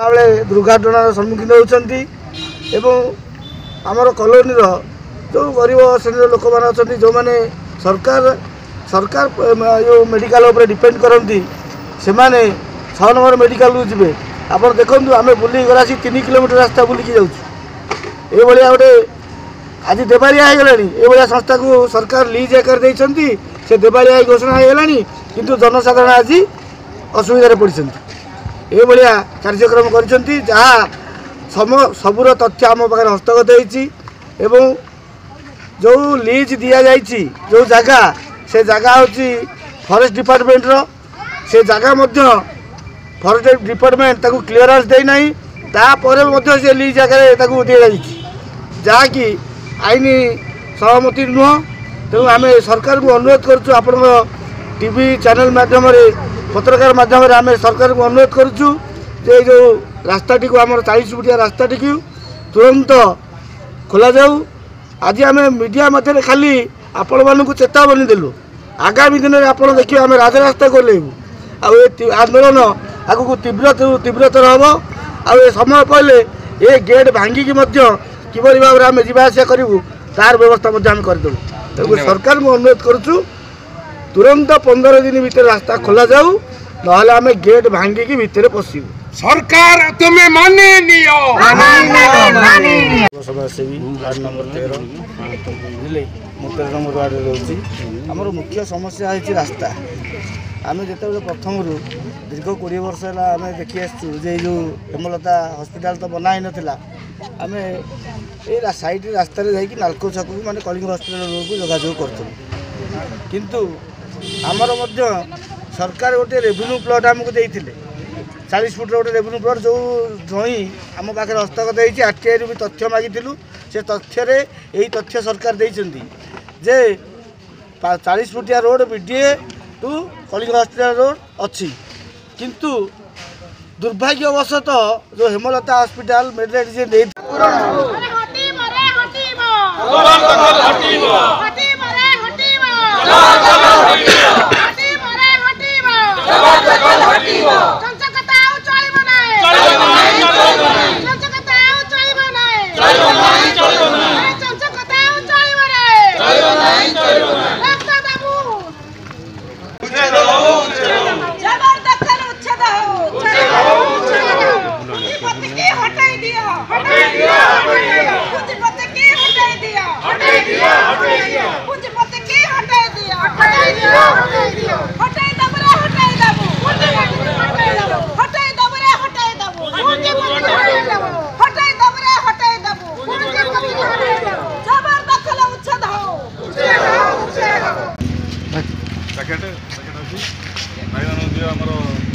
बेले दुर्घटनार सम्मुखीन होती आमर कॉलोनी जो गरीब श्रेणी लोक मैंने अच्छा जो मैंने सरकार सरकार जो मेडिकल उपर डिपेंड करती से 6 नंबर मेडिकल जी आप देखो आम बुल गला 3 किलोमीटर रास्ता बुलिकी जाऊँ ये गोटे आज देवालिया हो गला ये संस्था को सरकार लीज आकार देती से देवालिया घोषणा हो गला किंतु जनसाधारण आज असुविधा पड़ते ये कार्यक्रम करछंती जहाँ सबूर तथ्य आम पाखे हस्तगत होती जो लीज दि जाइए जो जगह से जगह हूँ फॉरेस्ट डिपार्टमेंट से जगह फॉरेस्ट डिपार्टमेंट ताकू क्लीयरेंस देना तापर से लीज आगे दी जाइए जहाँकि आईन सहमति नुह तेणु आम सरकार को अनुरोध करुँ आप टीवी चैनल माध्यम पत्रकार माध्यम आम सरकार को अनुरोध करुँ जे जो रास्ताटी को आम 40 फुटिया रास्ताटी को तुरंत खोल जाऊ। आज आम मीडिया मध्य खाली आपण मानक चेतावनी देलु आगामी दिन में आप देखिए आम राजरास्ता को लेबू आंदोलन आगू तीव्रतर हम आ समय पहले ये गेट भांगिकी किभली भाव में आम जावासिया करूँ तार व्यवस्था आम करदेबू। तेणु सरकार को अनुरोध करुँ तुरंत 15 दिन भीतर रास्ता खोल जाऊ ना आम गेट भांगिकी भितर पशु सरकार तुम्हें माने नियो समाजसेवी वार्ड नंबर 13 बुझे मुझे 13 नंबर वार्ड रोचे आमर मुख्य समस्या है रास्ता आम जो प्रथम दीर्घ 20 वर्ष है आम देखी आसु जो हेमलता हॉस्पिटल तो बना ही नाला आम ये साइड रास्तार जाकि नालको छक माने कलिंग हॉस्पिटल रोड को जोगाजोग कर किंतु आमर सरकार गोटे रेवेन्यू प्लॉट आमको देते 40 फुट गोटे रेवेन्यू प्लॉट जो ड्रॉइं आम पाखे हस्तगत होती आरटीआई भी तथ्य मागिलु से तथ्य यही तथ्य सरकार देते जे 40 फुटिया road BDA to Kalinga hospital road अच्छी किंतु दुर्भाग्यवशतः जो हेमलता हॉस्पिटल मेडिकल पैकेट अच्छी भाई मान